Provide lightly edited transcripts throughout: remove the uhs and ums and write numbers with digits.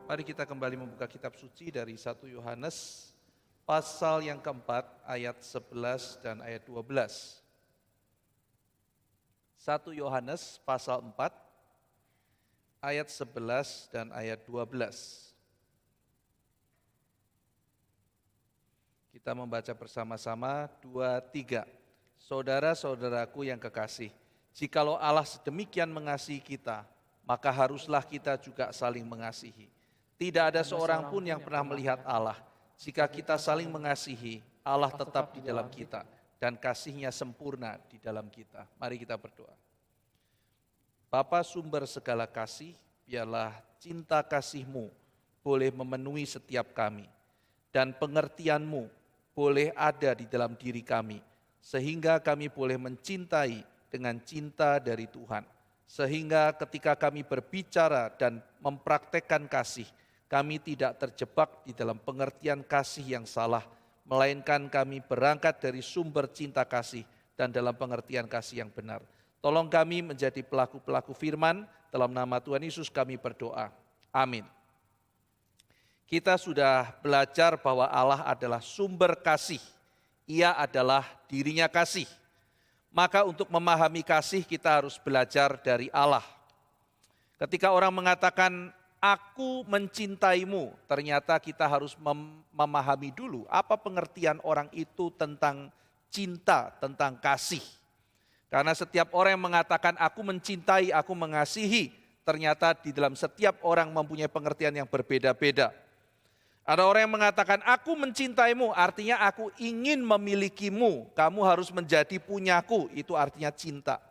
Mari kita kembali membuka kitab suci dari 1 Yohanes pasal yang keempat ayat 11 dan ayat 12. 1 Yohanes pasal 4 ayat 11 dan ayat 12. Kita membaca bersama-sama 2, 3. Saudara-saudaraku yang kekasih, jikalau Allah sedemikian mengasihi kita, maka haruslah kita juga saling mengasihi. Tidak ada seorang pun yang pernah melihat Allah. Jika kita saling mengasihi, Allah tetap di dalam kita dan kasih-Nya sempurna di dalam kita. Mari kita berdoa. Bapa sumber segala kasih, biarlah cinta kasih-Mu boleh memenuhi setiap kami dan pengertian-Mu boleh ada di dalam diri kami sehingga kami boleh mencintai dengan cinta dari Tuhan. Sehingga ketika kami berbicara dan mempraktekkan kasih, kami tidak terjebak di dalam pengertian kasih yang salah, melainkan kami berangkat dari sumber cinta kasih dan dalam pengertian kasih yang benar. Tolong kami menjadi pelaku-pelaku firman, dalam nama Tuhan Yesus kami berdoa. Amin. Kita sudah belajar bahwa Allah adalah sumber kasih. Ia adalah dirinya kasih. Maka untuk memahami kasih kita harus belajar dari Allah. Ketika orang mengatakan, aku mencintaimu, ternyata kita harus memahami dulu apa pengertian orang itu tentang cinta, tentang kasih. Karena setiap orang yang mengatakan aku mencintai, aku mengasihi, ternyata di dalam setiap orang mempunyai pengertian yang berbeda-beda. Ada orang yang mengatakan aku mencintaimu, artinya aku ingin memilikimu, kamu harus menjadi punyaku, itu artinya cinta.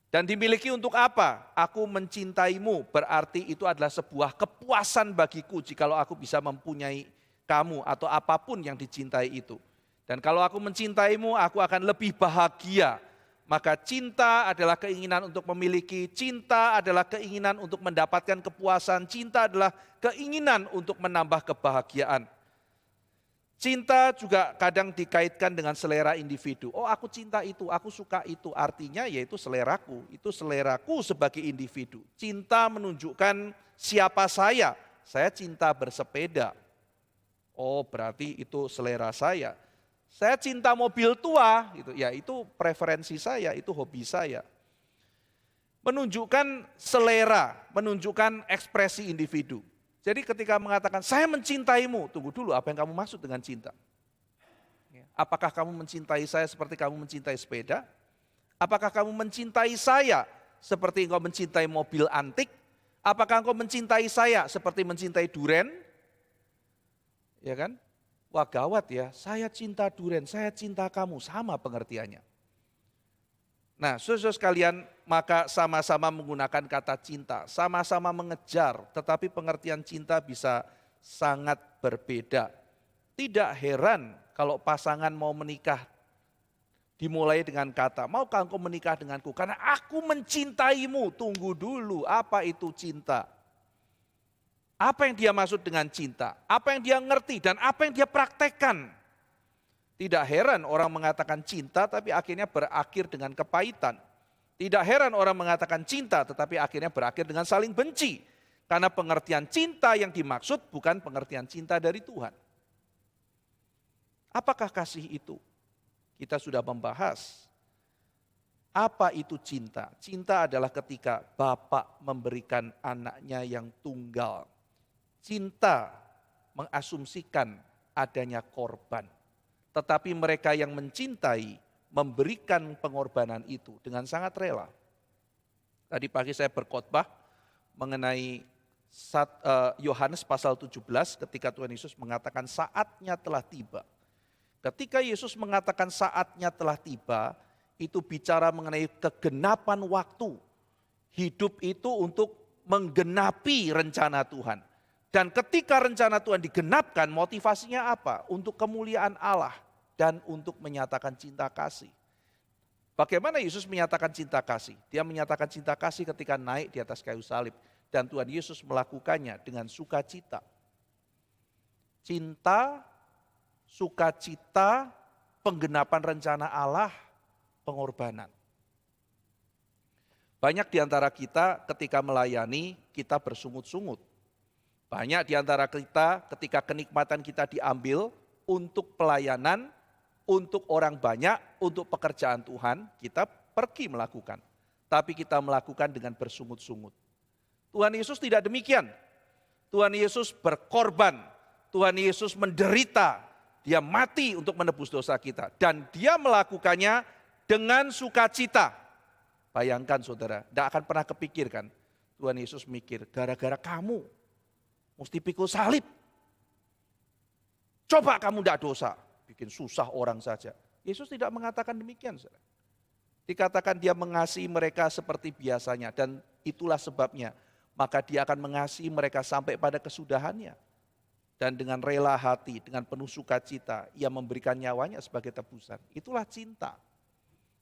Dan dimiliki untuk apa? Aku mencintaimu, berarti itu adalah sebuah kepuasan bagiku jikalau aku bisa mempunyai kamu atau apapun yang dicintai itu. Dan kalau aku mencintaimu, aku akan lebih bahagia. Maka cinta adalah keinginan untuk memiliki, cinta adalah keinginan untuk mendapatkan kepuasan, cinta adalah keinginan untuk menambah kebahagiaan. Cinta juga kadang dikaitkan dengan selera individu. Oh, aku cinta itu, aku suka itu. Artinya yaitu seleraku. Itu seleraku sebagai individu. Cinta menunjukkan siapa saya. Saya cinta bersepeda. Oh, berarti itu selera saya. Saya cinta mobil tua, gitu. Ya itu preferensi saya, itu hobi saya. Menunjukkan selera, menunjukkan ekspresi individu. Jadi ketika mengatakan, saya mencintaimu, tunggu dulu apa yang kamu maksud dengan cinta. Apakah kamu mencintai saya seperti kamu mencintai sepeda? Apakah kamu mencintai saya seperti engkau mencintai mobil antik? Apakah engkau mencintai saya seperti mencintai duren? Ya kan? Wah gawat ya, saya cinta duren, saya cinta kamu, sama pengertiannya. Nah, saudara sekalian, maka sama-sama menggunakan kata cinta, sama-sama mengejar, tetapi pengertian cinta bisa sangat berbeda. Tidak heran kalau pasangan mau menikah, dimulai dengan kata, maukah engkau menikah denganku? Karena aku mencintaimu, tunggu dulu, apa itu cinta? Apa yang dia maksud dengan cinta? Apa yang dia ngerti dan apa yang dia praktekkan? Tidak heran orang mengatakan cinta tapi akhirnya berakhir dengan kepahitan. Tidak heran orang mengatakan cinta tetapi akhirnya berakhir dengan saling benci. Karena pengertian cinta yang dimaksud bukan pengertian cinta dari Tuhan. Apakah kasih itu? Kita sudah membahas. Apa itu cinta? Cinta adalah ketika Bapa memberikan anaknya yang tunggal. Cinta mengasumsikan adanya korban. Tetapi mereka yang mencintai memberikan pengorbanan itu dengan sangat rela. Tadi pagi saya berkhotbah mengenai Yohanes pasal 17 ketika Tuhan Yesus mengatakan saatnya telah tiba. Ketika Yesus mengatakan saatnya telah tiba, itu bicara mengenai kegenapan waktu. Hidup itu untuk menggenapi rencana Tuhan. Dan ketika rencana Tuhan digenapkan, motivasinya apa? Untuk kemuliaan Allah dan untuk menyatakan cinta kasih. Bagaimana Yesus menyatakan cinta kasih? Dia menyatakan cinta kasih ketika naik di atas kayu salib. Dan Tuhan Yesus melakukannya dengan sukacita. Cinta, sukacita, penggenapan rencana Allah, pengorbanan. Banyak di antara kita ketika melayani, kita bersungut-sungut. Banyak di antara kita ketika kenikmatan kita diambil untuk pelayanan, untuk orang banyak, untuk pekerjaan Tuhan, kita pergi melakukan. Tapi kita melakukan dengan bersungut-sungut. Tuhan Yesus tidak demikian. Tuhan Yesus berkorban, Tuhan Yesus menderita, dia mati untuk menebus dosa kita. Dan dia melakukannya dengan sukacita. Bayangkan saudara, tidak akan pernah kepikirkan. Tuhan Yesus mikir, gara-gara kamu mesti pikul salib. Coba kamu tidak dosa, bikin susah orang saja. Yesus tidak mengatakan demikian. Saudara. Dikatakan dia mengasihi mereka seperti biasanya dan itulah sebabnya. Maka dia akan mengasihi mereka sampai pada kesudahannya. Dan dengan rela hati, dengan penuh sukacita, ia memberikan nyawanya sebagai tebusan. Itulah cinta.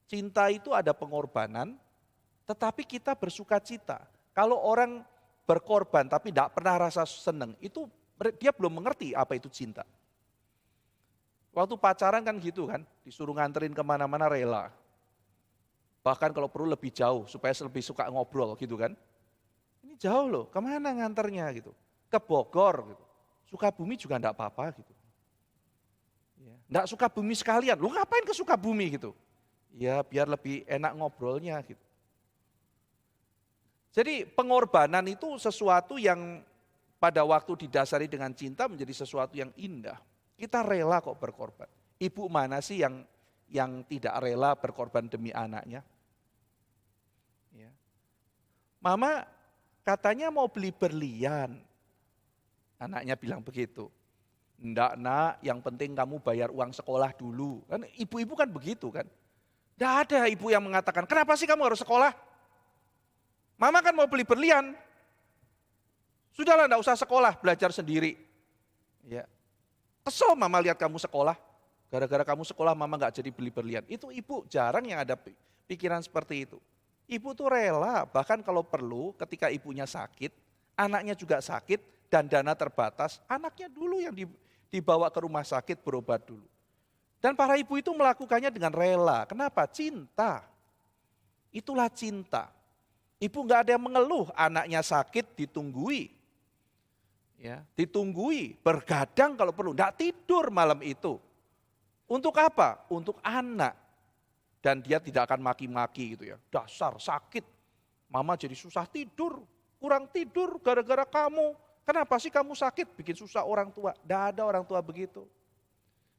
Cinta itu ada pengorbanan, tetapi kita bersukacita. Kalau orang berkorban tapi tidak pernah rasa senang, itu dia belum mengerti apa itu cinta. Waktu pacaran kan gitu kan, disuruh nganterin kemana-mana rela. Bahkan kalau perlu lebih jauh, supaya lebih suka ngobrol gitu kan. Ini jauh loh, kemana nganternya gitu. Ke Bogor gitu. Sukabumi juga enggak apa-apa gitu. Enggak Sukabumi sekalian, lu ngapain ke Sukabumi gitu. Ya biar lebih enak ngobrolnya gitu. Jadi pengorbanan itu sesuatu yang pada waktu didasari dengan cinta menjadi sesuatu yang indah. Kita rela kok berkorban. Ibu mana sih yang tidak rela berkorban demi anaknya? Ya. Mama katanya mau beli berlian. Anaknya bilang begitu. Enggak nak, yang penting kamu bayar uang sekolah dulu. Kan ibu-ibu kan begitu kan. Enggak ada ibu yang mengatakan, kenapa sih kamu harus sekolah? Mama kan mau beli berlian. Sudahlah enggak usah sekolah, belajar sendiri. Ya. Kesel mama lihat kamu sekolah. Gara-gara kamu sekolah mama enggak jadi beli berlian. Itu ibu jarang yang ada pikiran seperti itu. Ibu tuh rela, bahkan kalau perlu ketika ibunya sakit, anaknya juga sakit, dan dana terbatas, anaknya dulu yang dibawa ke rumah sakit berobat dulu. Dan para ibu itu melakukannya dengan rela. Kenapa? Cinta. Itulah cinta. Ibu nggak ada yang mengeluh, anaknya sakit ditunggui. Ya, ditunggui, bergadang kalau perlu, nggak tidur malam itu. Untuk apa? Untuk anak. Dan dia tidak akan maki-maki gitu ya. Dasar sakit, mama jadi susah tidur, kurang tidur gara-gara kamu. Kenapa sih kamu sakit? Bikin susah orang tua. Tidak ada orang tua begitu.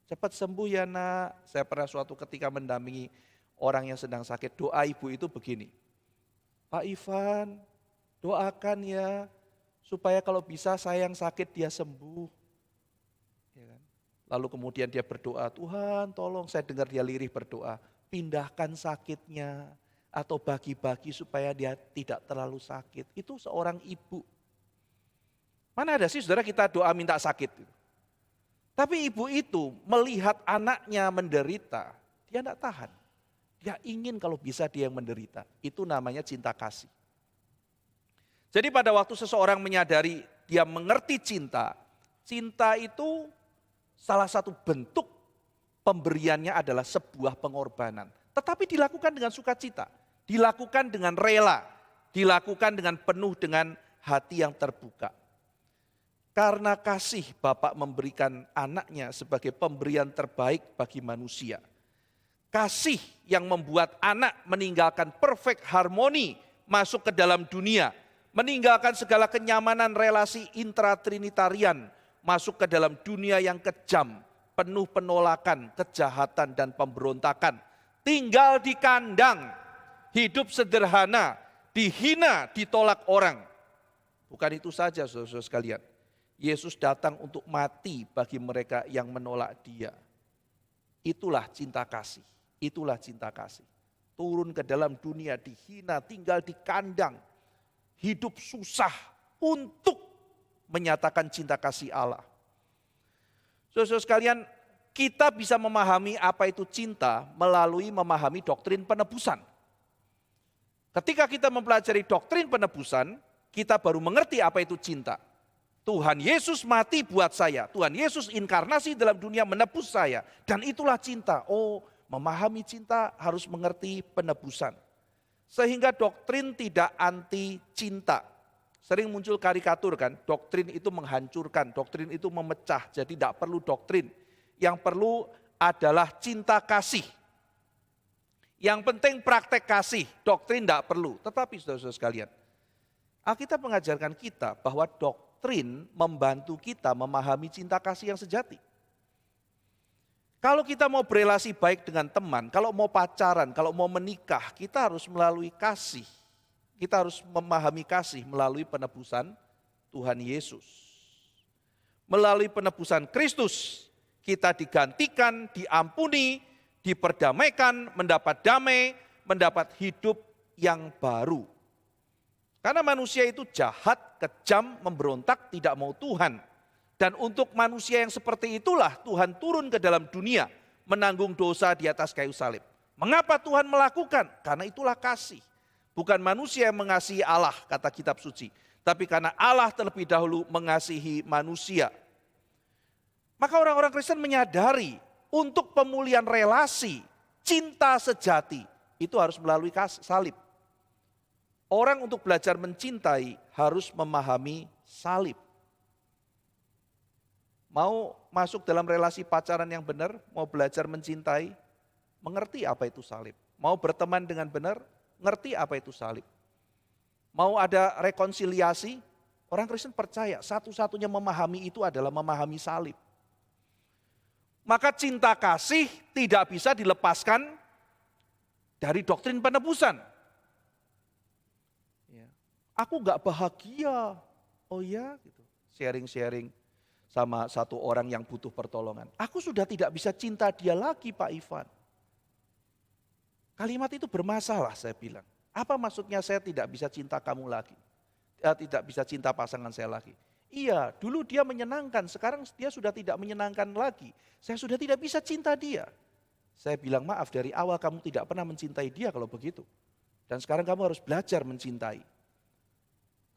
Cepat sembuh ya nak. Saya pernah suatu ketika mendampingi orang yang sedang sakit. Doa ibu itu begini. Pak Ivan, doakan ya. Supaya kalau bisa saya yang sakit dia sembuh. Ya kan? Lalu kemudian dia berdoa, Tuhan tolong, saya dengar dia lirih berdoa. Pindahkan sakitnya. Atau bagi-bagi supaya dia tidak terlalu sakit. Itu seorang ibu. Mana ada sih saudara kita doa minta sakit. Tapi ibu itu melihat anaknya menderita, dia tidak tahan. Dia ingin kalau bisa dia yang menderita. Itu namanya cinta kasih. Jadi pada waktu seseorang menyadari dia mengerti cinta, cinta itu salah satu bentuk pemberiannya adalah sebuah pengorbanan. Tetapi dilakukan dengan sukacita, dilakukan dengan rela, dilakukan dengan penuh dengan hati yang terbuka. Karena kasih Bapak memberikan anaknya sebagai pemberian terbaik bagi manusia. Kasih yang membuat anak meninggalkan perfect harmoni masuk ke dalam dunia. Meninggalkan segala kenyamanan relasi intratrinitarian masuk ke dalam dunia yang kejam. Penuh penolakan, kejahatan dan pemberontakan. Tinggal di kandang, hidup sederhana, dihina, ditolak orang. Bukan itu saja saudara-saudara sekalian. Yesus datang untuk mati bagi mereka yang menolak dia. Itulah cinta kasih, itulah cinta kasih. Turun ke dalam dunia, dihina, tinggal di kandang. Hidup susah untuk menyatakan cinta kasih Allah. Saudara-saudara sekalian, kita bisa memahami apa itu cinta melalui memahami doktrin penebusan. Ketika kita mempelajari doktrin penebusan, kita baru mengerti apa itu cinta. Tuhan Yesus mati buat saya. Tuhan Yesus inkarnasi dalam dunia menebus saya. Dan itulah cinta. Oh, memahami cinta harus mengerti penebusan. Sehingga doktrin tidak anti cinta. Sering muncul karikatur kan, doktrin itu menghancurkan, doktrin itu memecah, jadi tidak perlu doktrin. Yang perlu adalah cinta kasih. Yang penting praktek kasih, doktrin tidak perlu. Tetapi saudara-saudara sekalian, Alkitab mengajarkan kita bahwa doktrin membantu kita memahami cinta kasih yang sejati. Kalau kita mau berelasi baik dengan teman, kalau mau pacaran, kalau mau menikah, kita harus melalui kasih. Kita harus memahami kasih melalui penebusan Tuhan Yesus. Melalui penebusan Kristus, kita digantikan, diampuni, diperdamaikan, mendapat damai, mendapat hidup yang baru. Karena manusia itu jahat, kejam, memberontak, tidak mau Tuhan. Dan untuk manusia yang seperti itulah Tuhan turun ke dalam dunia, menanggung dosa di atas kayu salib. Mengapa Tuhan melakukan? Karena itulah kasih. Bukan manusia yang mengasihi Allah, kata kitab suci. Tapi karena Allah terlebih dahulu mengasihi manusia. Maka orang-orang Kristen menyadari untuk pemulihan relasi, cinta sejati, itu harus melalui salib. Orang untuk belajar mencintai harus memahami salib. Mau masuk dalam relasi pacaran yang benar, mau belajar mencintai, mengerti apa itu salib. Mau berteman dengan benar, ngerti apa itu salib. Mau ada rekonsiliasi, orang Kristen percaya satu-satunya memahami itu adalah memahami salib. Maka cinta kasih tidak bisa dilepaskan dari doktrin penebusan. Aku gak bahagia, oh ya, gitu. Sharing-sharing sama satu orang yang butuh pertolongan. Aku sudah tidak bisa cinta dia lagi Pak Ivan. Kalimat itu bermasalah saya bilang. Apa maksudnya saya tidak bisa cinta kamu lagi? Tidak bisa cinta pasangan saya lagi. Iya, dulu dia menyenangkan, sekarang dia sudah tidak menyenangkan lagi. Saya sudah tidak bisa cinta dia. Saya bilang maaf, dari awal kamu tidak pernah mencintai dia kalau begitu. Dan sekarang kamu harus belajar mencintai.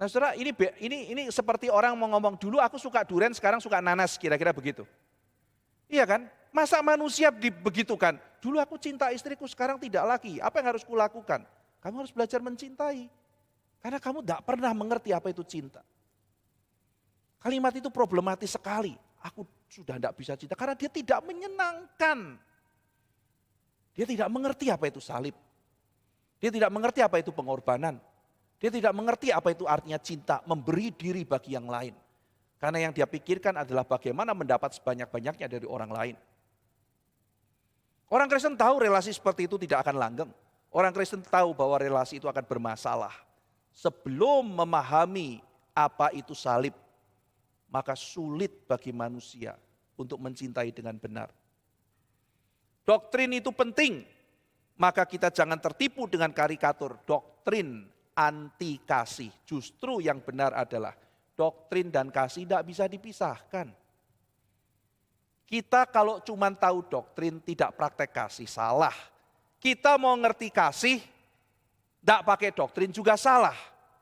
Nah saudara, ini seperti orang mau ngomong dulu aku suka durian, sekarang suka nanas, kira-kira begitu. Iya kan? Masa manusia dibegitukan? Dulu aku cinta istriku, sekarang tidak lagi. Apa yang harus kulakukan? Kamu harus belajar mencintai. Karena kamu tidak pernah mengerti apa itu cinta. Kalimat itu problematis sekali. Aku sudah tidak bisa cinta karena dia tidak menyenangkan. Dia tidak mengerti apa itu salib. Dia tidak mengerti apa itu pengorbanan. Dia tidak mengerti apa itu artinya cinta, memberi diri bagi yang lain. Karena yang dia pikirkan adalah bagaimana mendapat sebanyak-banyaknya dari orang lain. Orang Kristen tahu relasi seperti itu tidak akan langgeng. Orang Kristen tahu bahwa relasi itu akan bermasalah. Sebelum memahami apa itu salib, maka sulit bagi manusia untuk mencintai dengan benar. Doktrin itu penting, maka kita jangan tertipu dengan karikatur doktrin anti kasih. Justru yang benar adalah doktrin dan kasih tidak bisa dipisahkan. Kita kalau cuma tahu doktrin tidak praktek kasih salah. Kita mau ngerti kasih tidak pakai doktrin juga salah.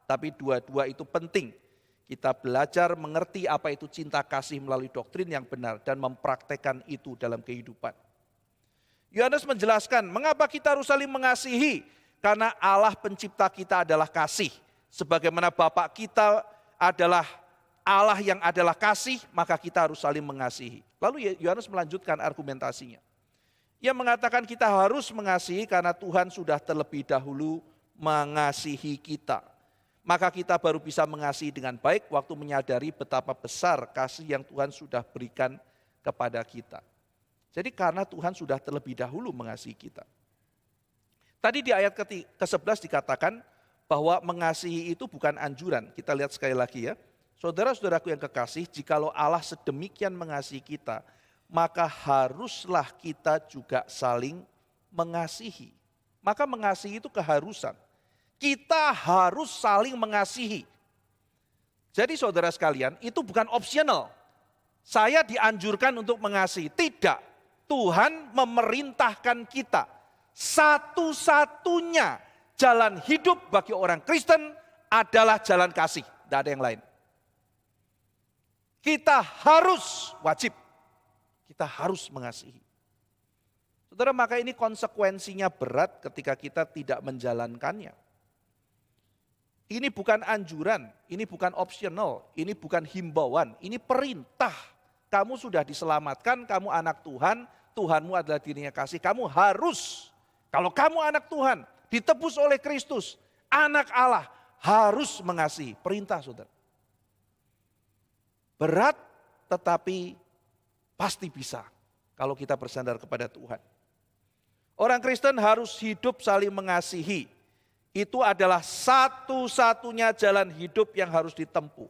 Tapi dua-dua itu penting. Kita belajar mengerti apa itu cinta kasih melalui doktrin yang benar dan mempraktekkan itu dalam kehidupan. Yohanes menjelaskan mengapa kita harus saling mengasihi. Karena Allah pencipta kita adalah kasih. Sebagaimana Bapa kita adalah Allah yang adalah kasih, maka kita harus saling mengasihi. Lalu Yohanes melanjutkan argumentasinya. Ia mengatakan kita harus mengasihi karena Tuhan sudah terlebih dahulu mengasihi kita. Maka kita baru bisa mengasihi dengan baik waktu menyadari betapa besar kasih yang Tuhan sudah berikan kepada kita. Jadi karena Tuhan sudah terlebih dahulu mengasihi kita. Tadi di ayat ke-11 dikatakan bahwa mengasihi itu bukan anjuran. Kita lihat sekali lagi ya. Saudara-saudaraku yang kekasih, jikalau Allah sedemikian mengasihi kita, maka haruslah kita juga saling mengasihi. Maka mengasihi itu keharusan. Kita harus saling mengasihi. Jadi saudara sekalian, itu bukan opsional. Saya dianjurkan untuk mengasihi. Tidak. Tuhan memerintahkan kita. Satu-satunya jalan hidup bagi orang Kristen adalah jalan kasih, tidak ada yang lain. Kita harus wajib, kita harus mengasihi. Saudara, maka ini konsekuensinya berat ketika kita tidak menjalankannya. Ini bukan anjuran, ini bukan optional, ini bukan himbauan, ini perintah. Kamu sudah diselamatkan, kamu anak Tuhan, Tuhanmu adalah dirinya kasih. Kamu harus, kalau kamu anak Tuhan, ditebus oleh Kristus, anak Allah, harus mengasihi. Perintah, saudara. Berat, tetapi pasti bisa kalau kita bersandar kepada Tuhan. Orang Kristen harus hidup saling mengasihi. Itu adalah satu-satunya jalan hidup yang harus ditempuh.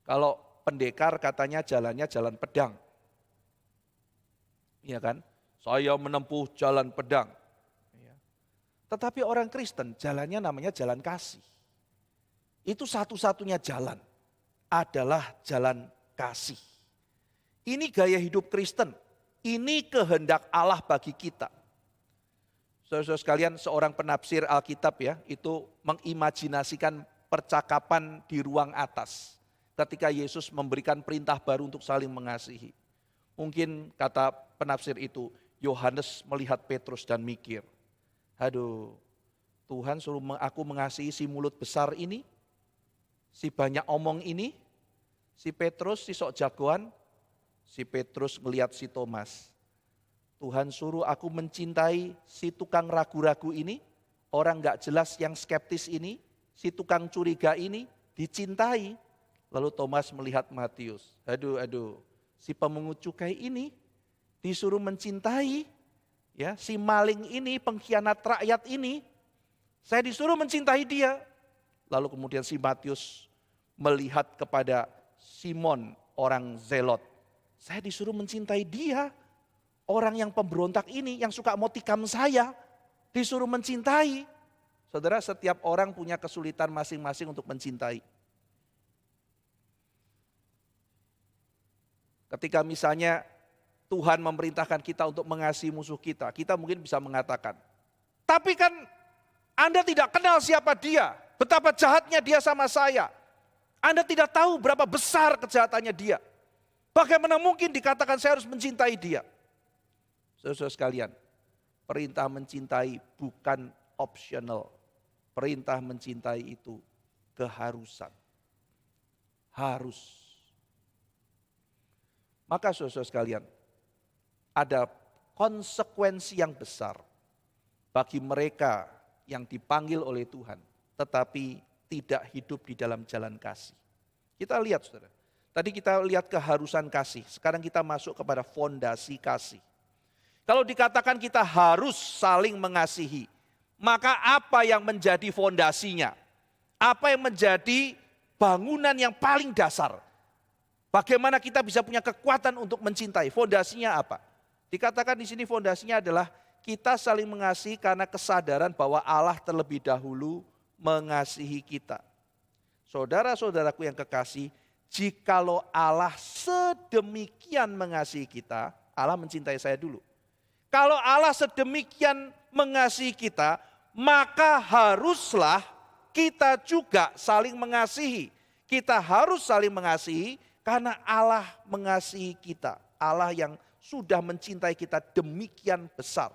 Kalau pendekar katanya jalannya jalan pedang. Iya kan? Saya menempuh jalan pedang. Tetapi orang Kristen jalannya namanya jalan kasih. Itu satu-satunya jalan adalah jalan kasih. Ini gaya hidup Kristen. Ini kehendak Allah bagi kita. Saudara-saudara sekalian, seorang penafsir Alkitab ya, itu mengimajinasikan percakapan di ruang atas. Ketika Yesus memberikan perintah baru untuk saling mengasihi. Mungkin kata penafsir itu, Yohanes melihat Petrus dan mikir, aduh, Tuhan suruh aku mengasihi si mulut besar ini, si banyak omong ini, si Petrus, si sok jagoan. Si Petrus melihat si Thomas. Tuhan suruh aku mencintai si tukang ragu-ragu ini, orang gak jelas yang skeptis ini, si tukang curiga ini dicintai. Lalu Thomas melihat Matius, aduh, si pemungut cukai ini disuruh mencintai, ya si maling ini, pengkhianat rakyat ini, saya disuruh mencintai dia. Lalu kemudian si Matius melihat kepada Simon orang Zelot, saya disuruh mencintai dia. Orang yang pemberontak ini, yang suka mau tikam saya, disuruh mencintai. Saudara, setiap orang punya kesulitan masing-masing untuk mencintai. Ketika misalnya Tuhan memerintahkan kita untuk mengasihi musuh kita, kita mungkin bisa mengatakan, tapi kan Anda tidak kenal siapa dia, betapa jahatnya dia sama saya. Anda tidak tahu berapa besar kejahatannya dia. Bagaimana mungkin dikatakan saya harus mencintai dia? Saudara-saudara sekalian, perintah mencintai bukan optional. Perintah mencintai itu keharusan. Harus. Maka saudara-saudara sekalian, ada konsekuensi yang besar bagi mereka yang dipanggil oleh Tuhan, tetapi tidak hidup di dalam jalan kasih. Kita lihat saudara, tadi kita lihat keharusan kasih, sekarang kita masuk kepada fondasi kasih. Kalau dikatakan kita harus saling mengasihi, maka apa yang menjadi fondasinya? Apa yang menjadi bangunan yang paling dasar? Bagaimana kita bisa punya kekuatan untuk mencintai? Fondasinya apa? Dikatakan di sini fondasinya adalah kita saling mengasihi karena kesadaran bahwa Allah terlebih dahulu mengasihi kita. Saudara-saudaraku yang kekasih, jikalau Allah sedemikian mengasihi kita, Allah mencintai saya dulu. Kalau Allah sedemikian mengasihi kita, maka haruslah kita juga saling mengasihi. Kita harus saling mengasihi karena Allah mengasihi kita. Allah yang sudah mencintai kita demikian besar.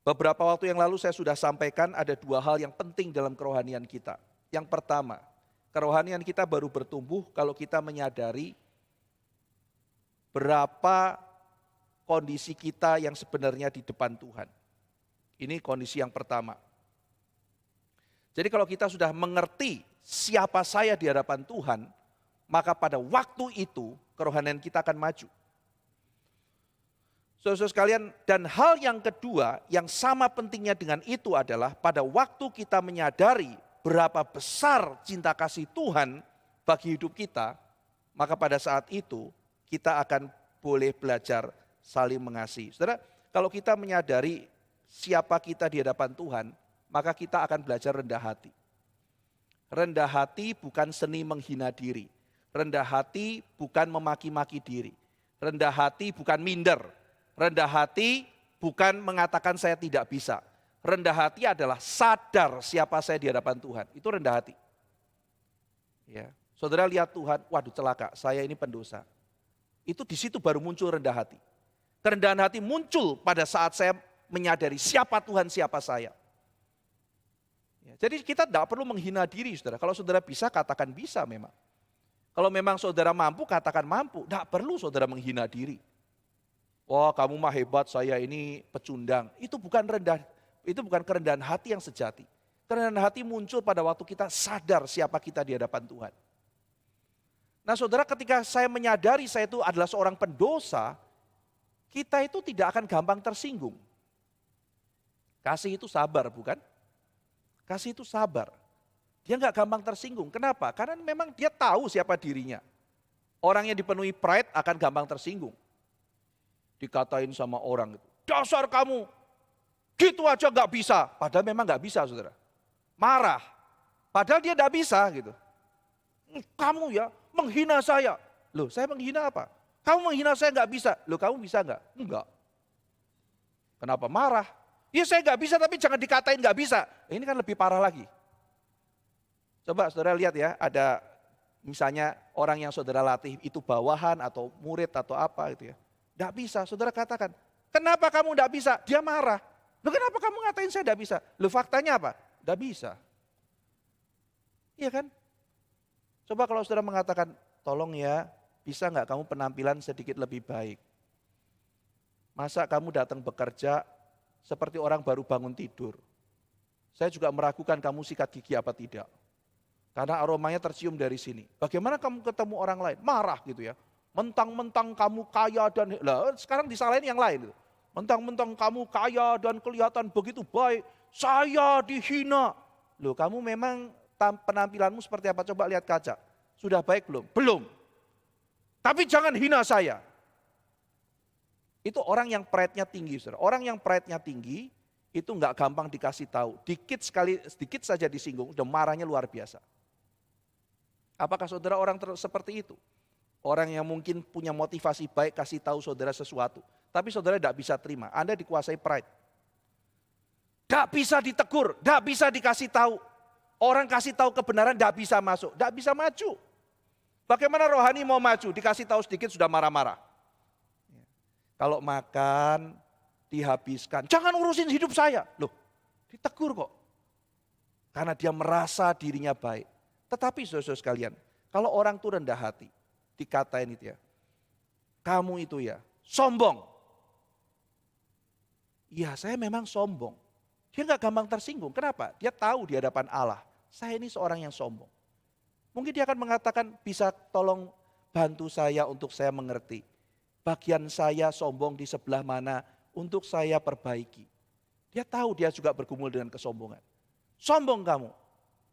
Beberapa waktu yang lalu saya sudah sampaikan ada dua hal yang penting dalam kerohanian kita. Yang pertama, kerohanian kita baru bertumbuh kalau kita menyadari berapa kondisi kita yang sebenarnya di depan Tuhan. Ini kondisi yang pertama. Jadi kalau kita sudah mengerti siapa saya di hadapan Tuhan, maka pada waktu itu kerohanian kita akan maju. Saudara-saudara sekalian, dan hal yang kedua yang sama pentingnya dengan itu adalah pada waktu kita menyadari berapa besar cinta kasih Tuhan bagi hidup kita, maka pada saat itu kita akan boleh belajar saling mengasihi. Saudara, kalau kita menyadari siapa kita di hadapan Tuhan, maka kita akan belajar rendah hati. Rendah hati bukan seni menghina diri. Rendah hati bukan memaki-maki diri. Rendah hati bukan minder. Rendah hati bukan mengatakan saya tidak bisa. Rendah hati adalah sadar siapa saya di hadapan Tuhan. Itu rendah hati. Ya. Saudara lihat Tuhan, waduh celaka, saya ini pendosa. Itu di situ baru muncul rendah hati. Kerendahan hati muncul pada saat saya menyadari siapa Tuhan, siapa saya. Jadi kita tidak perlu menghina diri, saudara. Kalau saudara bisa, katakan bisa memang. Kalau memang saudara mampu, katakan mampu. Tidak perlu saudara menghina diri. Wah, kamu mah hebat, saya ini pecundang. Itu bukan kerendahan hati yang sejati. Kerendahan hati muncul pada waktu kita sadar siapa kita di hadapan Tuhan. Nah saudara, ketika saya menyadari saya itu adalah seorang pendosa, kita itu tidak akan gampang tersinggung. Kasih itu sabar, bukan? Kasih itu sabar. Dia nggak gampang tersinggung. Kenapa? Karena memang dia tahu siapa dirinya. Orang yang dipenuhi pride akan gampang tersinggung. Dikatain sama orang, dasar kamu, gitu aja nggak bisa. Padahal memang nggak bisa, saudara. Marah, padahal dia nggak bisa gitu. Kamu ya menghina saya. Loh, saya menghina apa? Kamu menghina saya nggak bisa. Loh, kamu bisa nggak? Enggak. Kenapa marah? Ya saya nggak bisa, tapi jangan dikatain nggak bisa. Ini kan lebih parah lagi. Coba saudara lihat ya, ada misalnya orang yang saudara latih itu bawahan atau murid atau apa gitu ya. Nggak bisa, saudara katakan, kenapa kamu nggak bisa? Dia marah. Loh, kenapa kamu ngatain saya nggak bisa? Loh, faktanya apa? Nggak bisa. Iya kan? Coba kalau saudara mengatakan, tolong ya, bisa nggak kamu penampilan sedikit lebih baik? Masa kamu datang bekerja seperti orang baru bangun tidur? Saya juga meragukan kamu sikat gigi apa tidak. Karena aromanya tercium dari sini. Bagaimana kamu ketemu orang lain? Marah gitu ya. Mentang-mentang kamu kaya dan, lah sekarang disalahin yang lain. Mentang-mentang kamu kaya dan kelihatan begitu baik, saya dihina. Loh, kamu memang penampilanmu seperti apa? Coba lihat kaca. Sudah baik belum? Belum. Tapi jangan hina saya. Itu orang yang pride-nya tinggi, saudara. Orang yang pride-nya tinggi itu nggak gampang dikasih tahu. Sedikit saja disinggung, udah marahnya luar biasa. Apakah saudara orang seperti itu? Orang yang mungkin punya motivasi baik kasih tahu saudara sesuatu. Tapi saudara tidak bisa terima, Anda dikuasai pride. Tidak bisa ditegur, tidak bisa dikasih tahu. Orang kasih tahu kebenaran tidak bisa masuk, tidak bisa maju. Bagaimana rohani mau maju, dikasih tahu sedikit sudah marah-marah. Kalau makan, dihabiskan, jangan urusin hidup saya. Loh, ditegur kok. Karena dia merasa dirinya baik. Tetapi saudara-saudara sekalian, kalau orang itu rendah hati, dikatain itu ya, kamu itu ya sombong. Ya saya memang sombong. Dia nggak gampang tersinggung. Kenapa? Dia tahu di hadapan Allah, saya ini seorang yang sombong. Mungkin dia akan mengatakan, bisa tolong bantu saya untuk saya mengerti. Bagian saya sombong di sebelah mana untuk saya perbaiki. Dia tahu dia juga bergumul dengan kesombongan. Sombong kamu.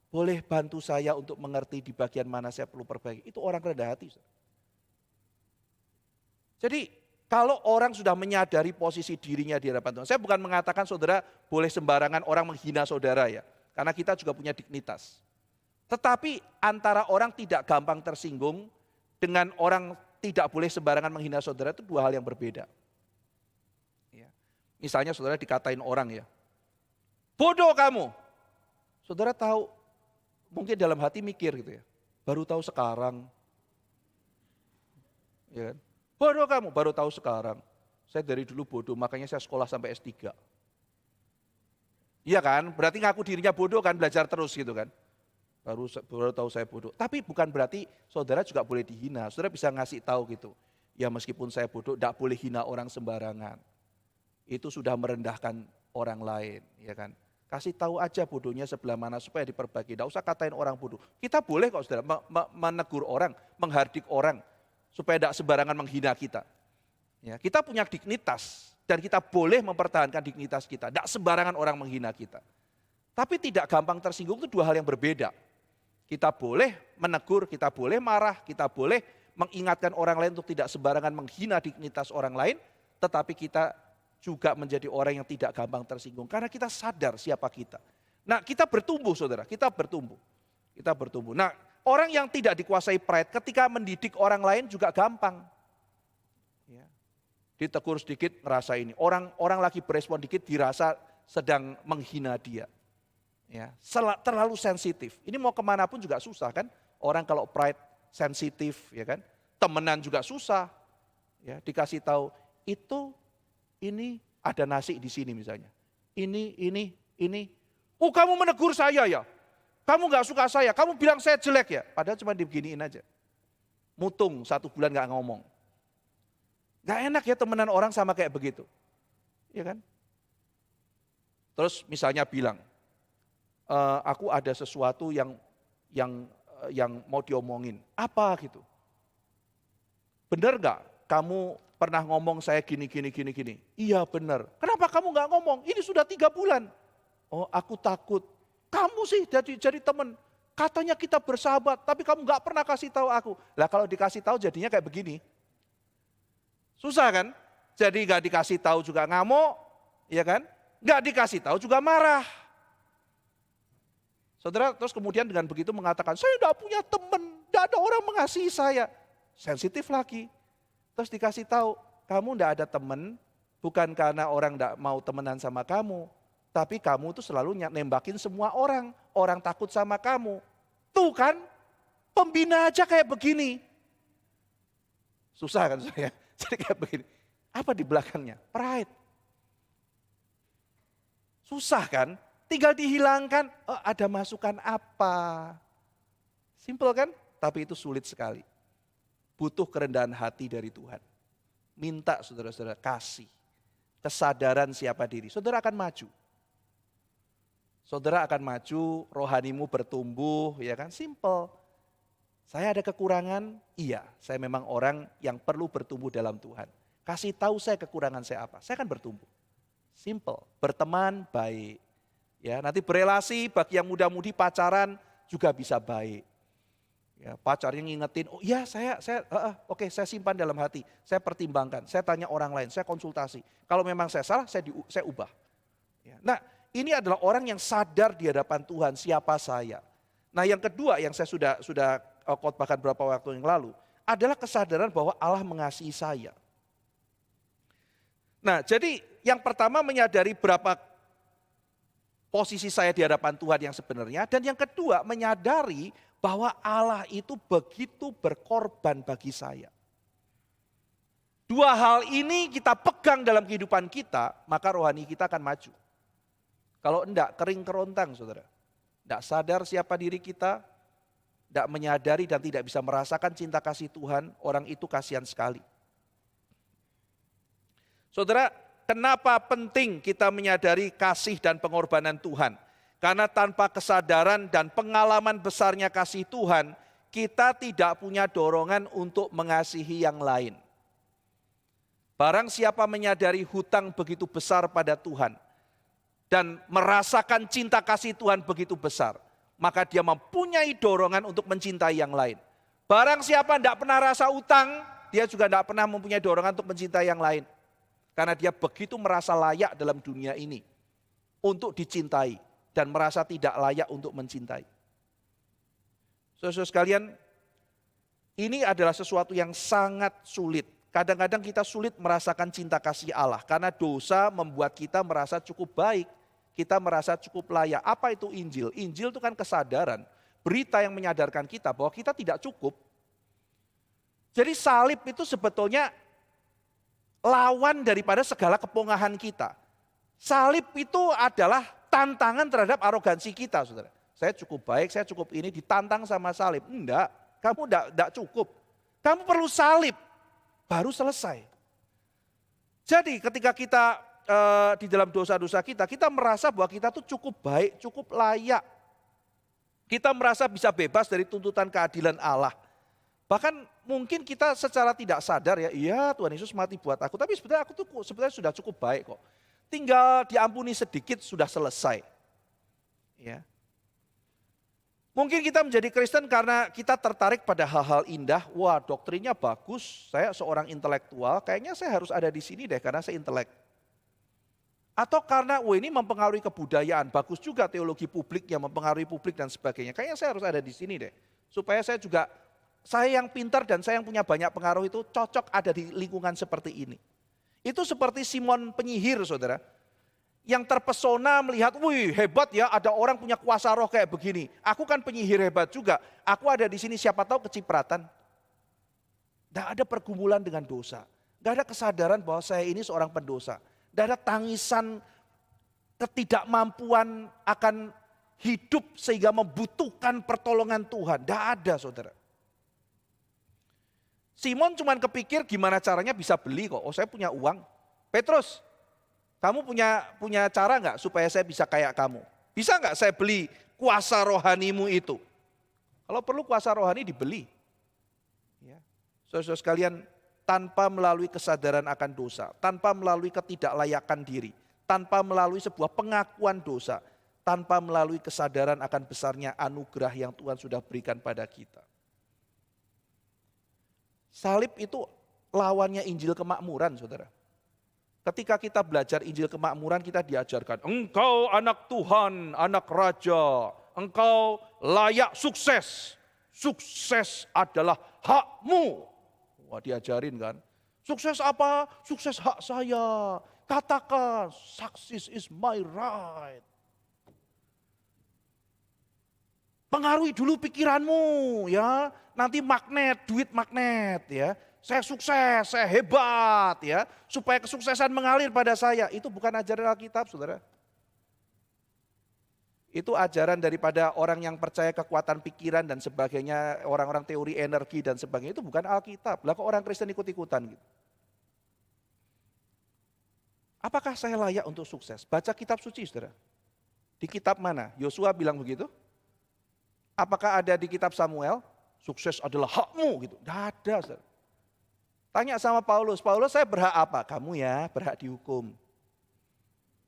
Boleh bantu saya untuk mengerti di bagian mana saya perlu perbaiki. Itu orang rendah hati. Jadi kalau orang sudah menyadari posisi dirinya di hadapan Tuhan. Saya bukan mengatakan saudara boleh sembarangan orang menghina saudara ya. Karena kita juga punya dignitas. Tetapi antara orang tidak gampang tersinggung dengan orang tidak boleh sembarangan menghina saudara itu dua hal yang berbeda. Ya. Misalnya saudara dikatain orang ya. Bodoh kamu. Saudara tahu, mungkin dalam hati mikir gitu ya. Baru tahu sekarang. Ya kan? Bodoh kamu, baru tahu sekarang. Saya dari dulu bodoh, makanya saya sekolah sampai S3. Iya kan? Berarti ngaku dirinya bodoh kan, belajar terus gitu kan. Baru tahu saya bodoh. Tapi bukan berarti saudara juga boleh dihina. Saudara bisa ngasih tahu gitu. Ya meskipun saya bodoh, tidak boleh hina orang sembarangan. Itu sudah merendahkan orang lain, ya kan. Kasih tahu aja bodohnya sebelah mana supaya diperbaiki. Tidak usah katain orang bodoh. Kita boleh kok saudara menegur orang, menghardik orang. Supaya tidak sembarangan menghina kita. Ya, kita punya dignitas. Dan kita boleh mempertahankan dignitas kita. Tidak sembarangan orang menghina kita. Tapi tidak gampang tersinggung itu dua hal yang berbeda. Kita boleh menegur, kita boleh marah, kita boleh mengingatkan orang lain untuk tidak sembarangan menghina dignitas orang lain. Tetapi kita juga menjadi orang yang tidak gampang tersinggung. Karena kita sadar siapa kita. Nah kita bertumbuh saudara, kita bertumbuh. Kita bertumbuh. Nah orang yang tidak dikuasai pride ketika mendidik orang lain juga gampang. Ya. Ditegur sedikit ngerasa ini. Orang lagi berespon dikit dirasa sedang menghina dia. Ya. Terlalu sensitif. Ini mau kemana pun juga susah kan. Orang kalau pride sensitif ya kan. Temenan juga susah. Ya, dikasih tahu ini ada nasi di sini misalnya. Ini. Oh kamu menegur saya ya, kamu gak suka saya, kamu bilang saya jelek ya. Padahal cuma dibeginiin aja. Mutung 1 bulan gak ngomong. Gak enak ya temenan orang sama kayak begitu. Iya kan? Terus misalnya bilang, aku ada sesuatu yang mau diomongin. Apa gitu? Bener gak kamu pernah ngomong saya gini. Iya bener. Kenapa kamu gak ngomong? Ini sudah 3 bulan. Oh aku takut. Kamu sih jadi teman. Katanya kita bersahabat, tapi kamu gak pernah kasih tahu aku. Lah kalau dikasih tahu jadinya kayak begini. Susah kan? Jadi gak dikasih tahu juga ngamuk, ya kan? Gak dikasih tahu juga marah. Saudara terus kemudian dengan begitu mengatakan, saya gak punya teman, gak ada orang mengasihi saya. Sensitif lagi. Terus dikasih tahu, kamu gak ada teman, bukan karena orang gak mau temenan sama kamu. Tapi kamu tuh selalu nembakin semua orang. Orang takut sama kamu. Tuh kan, pembina aja kayak begini. Susah kan saya? Jadi kayak begini. Apa di belakangnya? Pride. Susah kan? Tinggal dihilangkan, oh, ada masukan apa? Simple kan? Tapi itu sulit sekali. Butuh kerendahan hati dari Tuhan. Minta saudara-saudara kasih. Kesadaran siapa diri. Saudara akan maju. Saudara akan maju, rohanimu bertumbuh, ya kan? Simple. Saya ada kekurangan, iya. Saya memang orang yang perlu bertumbuh dalam Tuhan. Kasih tahu saya kekurangan saya apa, saya akan bertumbuh. Simple, berteman baik. Ya, nanti berelasi bagi yang muda-mudi pacaran juga bisa baik. Ya, pacarnya ngingetin, oh iya oke, saya simpan dalam hati, saya pertimbangkan, saya tanya orang lain, saya konsultasi. Kalau memang saya salah, saya ubah. Ya, nah, ini adalah orang yang sadar di hadapan Tuhan siapa saya. Nah, yang kedua yang saya sudah khotbahkan beberapa waktu yang lalu adalah kesadaran bahwa Allah mengasihi saya. Nah, jadi yang pertama menyadari berapa posisi saya di hadapan Tuhan yang sebenarnya, dan yang kedua menyadari bahwa Allah itu begitu berkorban bagi saya. Dua hal ini kita pegang dalam kehidupan kita, maka rohani kita akan maju. Kalau enggak, kering kerontang saudara. Enggak sadar siapa diri kita, enggak menyadari dan tidak bisa merasakan cinta kasih Tuhan, orang itu kasihan sekali. Saudara, kenapa penting kita menyadari kasih dan pengorbanan Tuhan? Karena tanpa kesadaran dan pengalaman besarnya kasih Tuhan, kita tidak punya dorongan untuk mengasihi yang lain. Barang siapa menyadari hutang begitu besar pada Tuhan, dan merasakan cinta kasih Tuhan begitu besar, maka dia mempunyai dorongan untuk mencintai yang lain. Barang siapa tidak pernah rasa utang, dia juga tidak pernah mempunyai dorongan untuk mencintai yang lain. Karena dia begitu merasa layak dalam dunia ini untuk dicintai dan merasa tidak layak untuk mencintai. Saudara-saudara sekalian, ini adalah sesuatu yang sangat sulit. Kadang-kadang kita sulit merasakan cinta kasih Allah karena dosa membuat kita merasa cukup baik, kita merasa cukup layak. Apa itu Injil? Injil itu kan kesadaran, berita yang menyadarkan kita bahwa kita tidak cukup. Jadi salib itu sebetulnya lawan daripada segala kepongahan kita. Salib itu adalah tantangan terhadap arogansi kita, saudara. Saya cukup baik, saya cukup ini, ditantang sama salib. Enggak, kamu enggak cukup. Kamu perlu salib, baru selesai. Jadi ketika kita di dalam dosa-dosa kita merasa bahwa kita tuh cukup baik, cukup layak. Kita merasa bisa bebas dari tuntutan keadilan Allah. Bahkan mungkin kita secara tidak sadar ya, iya Tuhan Yesus mati buat aku, tapi sebenarnya aku tuh sebenarnya sudah cukup baik kok. Tinggal diampuni sedikit sudah selesai. Ya. Mungkin kita menjadi Kristen karena kita tertarik pada hal-hal indah, wah doktrinnya bagus, saya seorang intelektual, kayaknya saya harus ada di sini deh karena saya intelek. Atau karena wah ini mempengaruhi kebudayaan, bagus juga teologi publik yang mempengaruhi publik dan sebagainya, kayaknya saya harus ada di sini deh. Supaya saya yang pintar dan saya yang punya banyak pengaruh itu cocok ada di lingkungan seperti ini. Itu seperti Simon penyihir saudara. Yang terpesona melihat, wih hebat ya ada orang punya kuasa roh kayak begini. Aku kan penyihir hebat juga, aku ada di sini siapa tahu kecipratan. Tidak ada pergumulan dengan dosa. Tidak ada kesadaran bahwa saya ini seorang pendosa. Tidak ada tangisan ketidakmampuan akan hidup sehingga membutuhkan pertolongan Tuhan. Tidak ada, saudara. Simon cuma kepikir gimana caranya bisa beli kok. Oh, saya punya uang. Petrus, kamu punya cara nggak supaya saya bisa kayak kamu? Bisa nggak saya beli kuasa rohanimu itu? Kalau perlu kuasa rohani dibeli. Ya. Saudara sekalian, tanpa melalui kesadaran akan dosa, tanpa melalui ketidaklayakan diri, tanpa melalui sebuah pengakuan dosa, tanpa melalui kesadaran akan besarnya anugerah yang Tuhan sudah berikan pada kita. Salib itu lawannya Injil kemakmuran, saudara. Ketika kita belajar Injil kemakmuran, kita diajarkan, engkau anak Tuhan, anak Raja, engkau layak sukses. Sukses adalah hakmu. Wah, diajarin kan. Sukses apa? Sukses hak saya. Katakan, success is my right. Pengaruhi dulu pikiranmu ya. Nanti magnet, duit magnet ya. Saya sukses, saya hebat ya. Supaya kesuksesan mengalir pada saya. Itu bukan ajaran Alkitab, saudara. Itu ajaran daripada orang yang percaya kekuatan pikiran dan sebagainya. Orang-orang teori energi dan sebagainya. Itu bukan Alkitab. Lah kok orang Kristen ikut-ikutan gitu. Apakah saya layak untuk sukses? Baca kitab suci, saudara. Di kitab mana? Yosua bilang begitu? Apakah ada di kitab Samuel? Sukses adalah hakmu gitu. Tidak ada, saudara. Tanya sama Paulus, Paulus saya berhak apa? Kamu ya berhak dihukum.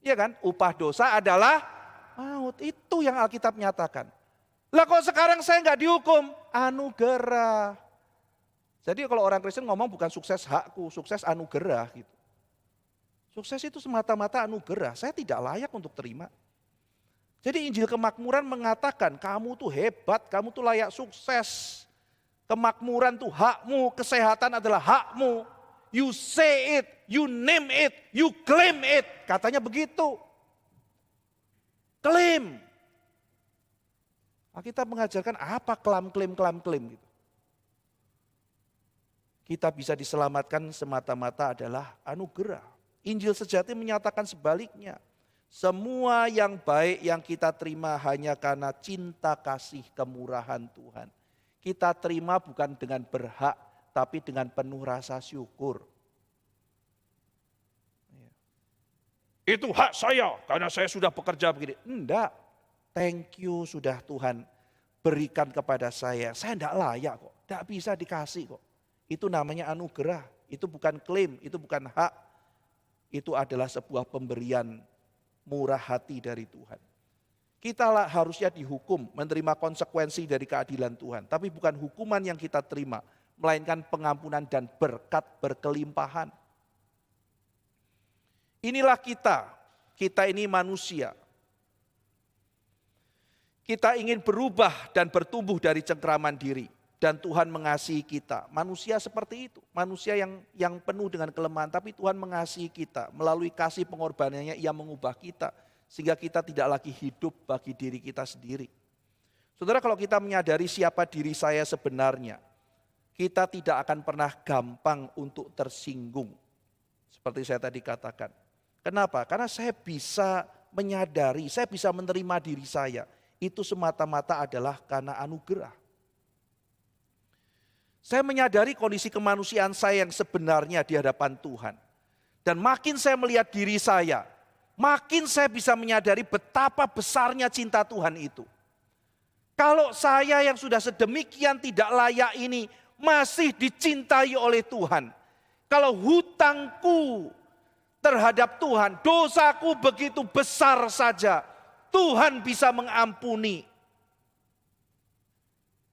Iya kan? Upah dosa adalah maut. Itu yang Alkitab nyatakan. Lah kok sekarang saya nggak dihukum? Anugerah. Jadi kalau orang Kristen ngomong bukan sukses hakku, sukses anugerah gitu. Sukses itu semata-mata anugerah. Saya tidak layak untuk terima. Jadi Injil kemakmuran mengatakan kamu tuh hebat, kamu tuh layak sukses. Kemakmuran tuh hakmu, kesehatan adalah hakmu. You say it, you name it, you claim it. Katanya begitu. Klaim. Kita mengajarkan apa klaim gitu. Kita bisa diselamatkan semata-mata adalah anugerah. Injil sejati menyatakan sebaliknya. Semua yang baik yang kita terima hanya karena cinta kasih kemurahan Tuhan. Kita terima bukan dengan berhak, tapi dengan penuh rasa syukur. Itu hak saya karena saya sudah bekerja begini. Enggak, thank you sudah Tuhan berikan kepada saya. Saya enggak layak kok, enggak bisa dikasih kok. Itu namanya anugerah, itu bukan klaim, itu bukan hak. Itu adalah sebuah pemberian murah hati dari Tuhan. Kita harusnya dihukum, menerima konsekuensi dari keadilan Tuhan. Tapi bukan hukuman yang kita terima, melainkan pengampunan dan berkat berkelimpahan. Inilah kita ini manusia. Kita ingin berubah dan bertumbuh dari cengkraman diri. Dan Tuhan mengasihi kita. Manusia seperti itu. Manusia yang penuh dengan kelemahan. Tapi Tuhan mengasihi kita. Melalui kasih pengorbanannya ia mengubah kita. Sehingga kita tidak lagi hidup bagi diri kita sendiri. Saudara, kalau kita menyadari siapa diri saya sebenarnya. Kita tidak akan pernah gampang untuk tersinggung. Seperti saya tadi katakan. Kenapa? Karena saya bisa menyadari, saya bisa menerima diri saya. Itu semata-mata adalah karena anugerah. Saya menyadari kondisi kemanusiaan saya yang sebenarnya di hadapan Tuhan. Dan makin saya melihat diri saya, makin saya bisa menyadari betapa besarnya cinta Tuhan itu. Kalau saya yang sudah sedemikian tidak layak ini masih dicintai oleh Tuhan. Kalau hutangku terhadap Tuhan, dosaku begitu besar saja, Tuhan bisa mengampuni.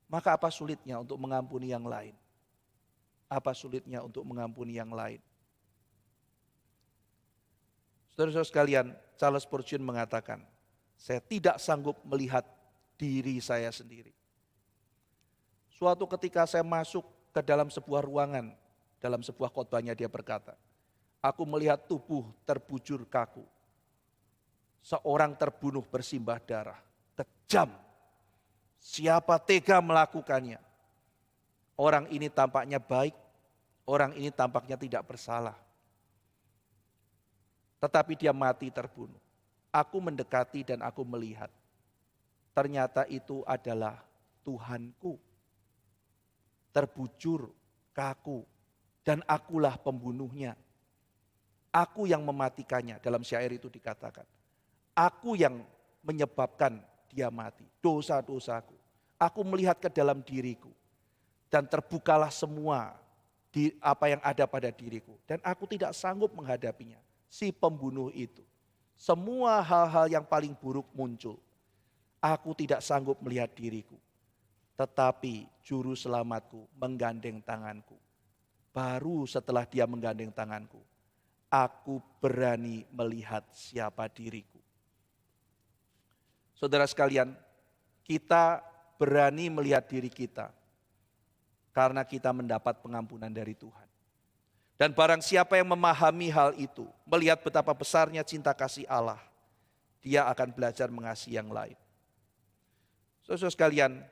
Maka apa sulitnya untuk mengampuni yang lain? Apa sulitnya untuk mengampuni yang lain? Saudara-saudara sekalian, Charles Spurgeon mengatakan, saya tidak sanggup melihat diri saya sendiri. Suatu ketika saya masuk ke dalam sebuah ruangan, dalam sebuah khotbahnya dia berkata, aku melihat tubuh terbujur kaku. Seorang terbunuh bersimbah darah, kejam. Siapa tega melakukannya? Orang ini tampaknya baik, orang ini tampaknya tidak bersalah. Tetapi dia mati terbunuh. aku mendekati dan aku melihat. Ternyata itu adalah Tuhanku. Terbujur, kaku, dan akulah pembunuhnya. Aku yang mematikannya, dalam syair itu dikatakan. Aku yang menyebabkan dia mati, dosa-dosaku. Aku melihat ke dalam diriku, dan terbukalah semua di apa yang ada pada diriku. Dan aku tidak sanggup menghadapinya, si pembunuh itu. Semua hal-hal yang paling buruk muncul. Aku tidak sanggup melihat diriku, tetapi juru selamatku menggandeng tanganku. Baru setelah dia menggandeng tanganku, aku berani melihat siapa diriku. Saudara sekalian, kita berani melihat diri kita karena kita mendapat pengampunan dari Tuhan. Dan barang siapa yang memahami hal itu, melihat betapa besarnya cinta kasih Allah, dia akan belajar mengasihi yang lain. Saudara sekalian,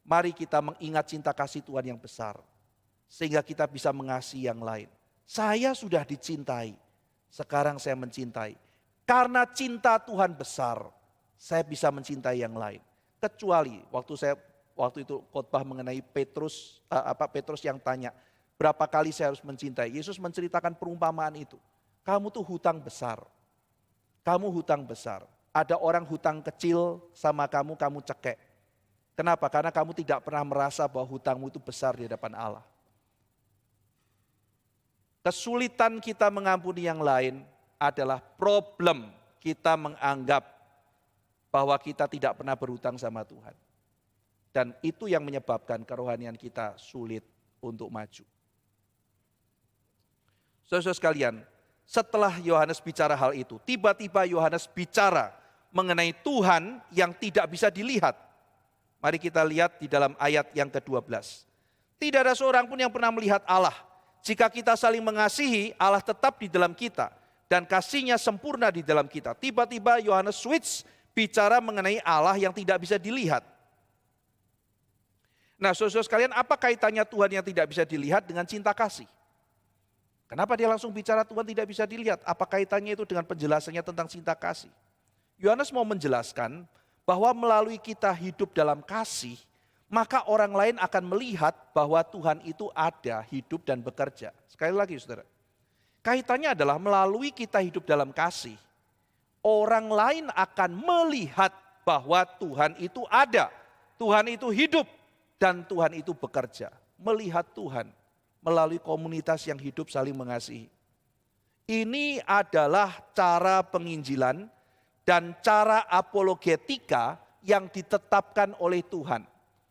mari kita mengingat cinta kasih Tuhan yang besar, sehingga kita bisa mengasihi yang lain. Saya sudah dicintai, sekarang saya mencintai. Karena cinta Tuhan besar, saya bisa mencintai yang lain. Kecuali waktu itu khotbah mengenai Petrus yang tanya, berapa kali saya harus mencintai? Yesus menceritakan perumpamaan itu. Kamu tuh hutang besar. Kamu hutang besar. Ada orang hutang kecil sama kamu cekek. Kenapa? Karena kamu tidak pernah merasa bahwa hutangmu itu besar di hadapan Allah. Kesulitan kita mengampuni yang lain adalah problem kita menganggap bahwa kita tidak pernah berhutang sama Tuhan. Dan itu yang menyebabkan kerohanian kita sulit untuk maju. Saudara sekalian, setelah Yohanes bicara hal itu, tiba-tiba Yohanes bicara mengenai Tuhan yang tidak bisa dilihat. Mari kita lihat di dalam ayat yang ke-12. Tidak ada seorang pun yang pernah melihat Allah. Jika kita saling mengasihi, Allah tetap di dalam kita. Dan kasih-Nya sempurna di dalam kita. Tiba-tiba Yohanes switch bicara mengenai Allah yang tidak bisa dilihat. Nah, saudara sekalian, apa kaitannya Tuhan yang tidak bisa dilihat dengan cinta kasih? Kenapa dia langsung bicara Tuhan tidak bisa dilihat? Apa kaitannya itu dengan penjelasannya tentang cinta kasih? Yohanes mau menjelaskan bahwa melalui kita hidup dalam kasih, maka orang lain akan melihat bahwa Tuhan itu ada, hidup dan bekerja. Sekali lagi saudara, kaitannya adalah melalui kita hidup dalam kasih, orang lain akan melihat bahwa Tuhan itu ada, Tuhan itu hidup, dan Tuhan itu bekerja. Melihat Tuhan melalui komunitas yang hidup saling mengasihi. Ini adalah cara penginjilan dan cara apologetika yang ditetapkan oleh Tuhan.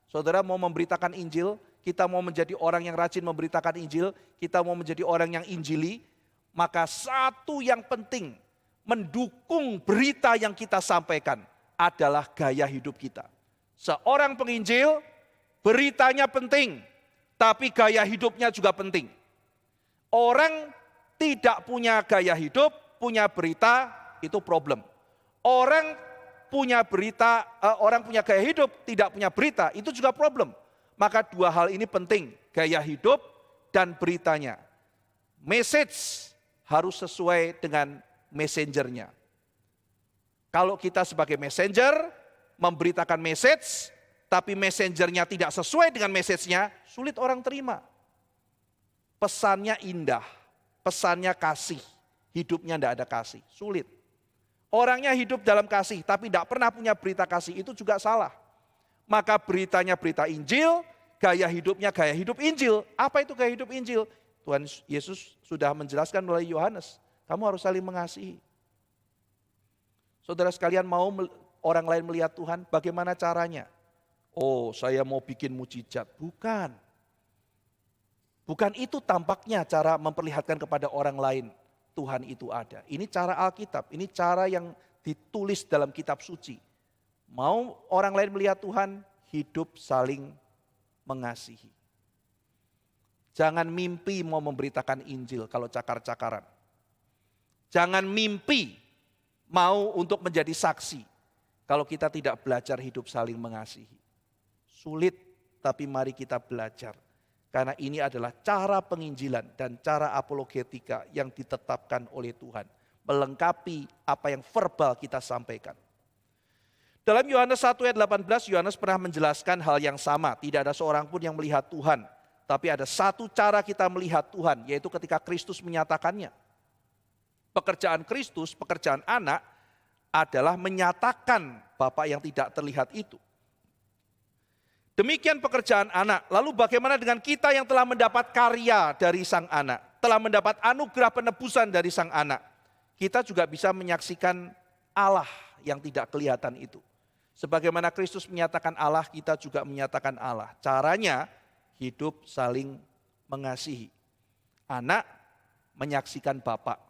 Saudara mau memberitakan Injil, kita mau menjadi orang yang rajin memberitakan Injil, kita mau menjadi orang yang injili, maka satu yang penting mendukung berita yang kita sampaikan adalah gaya hidup kita. Seorang penginjil, beritanya penting, tapi gaya hidupnya juga penting. Orang tidak punya gaya hidup, punya berita, itu problem. Orang punya gaya hidup, tidak punya berita, itu juga problem. Maka dua hal ini penting, gaya hidup dan beritanya. Message harus sesuai dengan messengernya. Kalau kita sebagai messenger, memberitakan message, tapi messengernya tidak sesuai dengan message-nya, sulit orang terima. Pesannya indah, pesannya kasih, hidupnya tidak ada kasih, sulit. Orangnya hidup dalam kasih, tapi tidak pernah punya berita kasih, itu juga salah. Maka beritanya berita Injil, gaya hidupnya gaya hidup Injil. Apa itu gaya hidup Injil? Tuhan Yesus sudah menjelaskan melalui Yohanes, kamu harus saling mengasihi. Saudara sekalian, mau orang lain melihat Tuhan, bagaimana caranya? Oh, saya mau bikin mujizat. Bukan. Bukan itu tampaknya cara memperlihatkan kepada orang lain Tuhan itu ada. Ini cara Alkitab, ini cara yang ditulis dalam kitab suci. Mau orang lain melihat Tuhan, hidup saling mengasihi. Jangan mimpi mau memberitakan Injil kalau cakar-cakaran. Jangan mimpi mau untuk menjadi saksi kalau kita tidak belajar hidup saling mengasihi. Sulit, tapi mari kita belajar. Karena ini adalah cara penginjilan dan cara apologetika yang ditetapkan oleh Tuhan. melengkapi apa yang verbal kita sampaikan. Dalam Yohanes 1 ayat 18, Yohanes pernah menjelaskan hal yang sama. Tidak ada seorang pun yang melihat Tuhan. Tapi ada satu cara kita melihat Tuhan, yaitu ketika Kristus menyatakannya. Pekerjaan Kristus, pekerjaan anak adalah menyatakan Bapa yang tidak terlihat itu. Demikian pekerjaan anak. Lalu bagaimana dengan kita yang telah mendapat karya dari sang anak? Telah mendapat anugerah penebusan dari sang anak. Kita juga bisa menyaksikan Allah yang tidak kelihatan itu. Sebagaimana Kristus menyatakan Allah, kita juga menyatakan Allah. Caranya hidup saling mengasihi. Anak menyaksikan Bapa.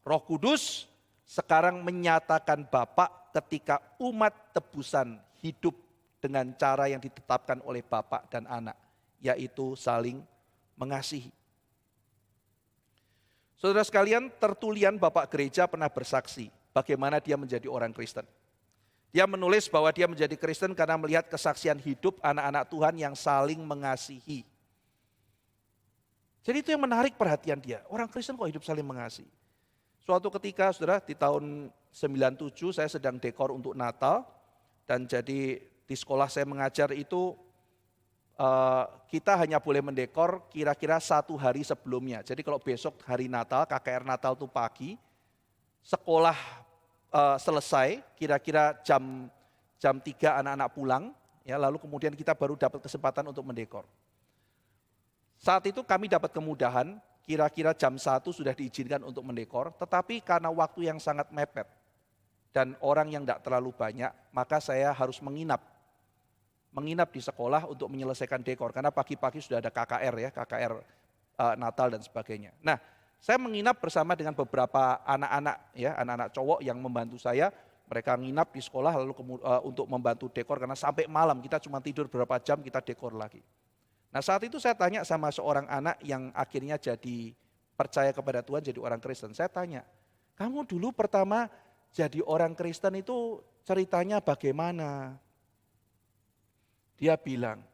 Roh Kudus sekarang menyatakan Bapa ketika umat tebusan hidup dengan cara yang ditetapkan oleh Bapa dan anak, yaitu saling mengasihi. Saudara sekalian, tertulian Bapak Gereja pernah bersaksi bagaimana dia menjadi orang Kristen. Dia menulis bahwa dia menjadi Kristen karena melihat kesaksian hidup anak-anak Tuhan yang saling mengasihi. Jadi itu yang menarik perhatian dia. Orang Kristen kok hidup saling mengasihi. Suatu ketika, saudara, di tahun 97 saya sedang dekor untuk Natal. Dan jadi di sekolah saya mengajar itu kita hanya boleh mendekor kira-kira 1 hari sebelumnya. Jadi kalau besok hari Natal, KKR Natal itu pagi, sekolah selesai, kira-kira jam 3 anak-anak pulang, ya, lalu kemudian kita baru dapat kesempatan untuk mendekor. Saat itu kami dapat kemudahan, kira-kira jam 1 sudah diizinkan untuk mendekor, tetapi karena waktu yang sangat mepet dan orang yang tidak terlalu banyak, maka saya harus menginap di sekolah untuk menyelesaikan dekor, karena pagi-pagi sudah ada KKR ya, KKR Natal dan sebagainya. Nah, saya menginap bersama dengan beberapa anak-anak ya, anak-anak cowok yang membantu saya. Mereka nginap di sekolah lalu untuk membantu dekor karena sampai malam kita cuma tidur beberapa jam kita dekor lagi. Nah, saat itu saya tanya sama seorang anak yang akhirnya jadi percaya kepada Tuhan, jadi orang Kristen. Saya tanya, kamu dulu pertama jadi orang Kristen itu ceritanya bagaimana? Dia bilang,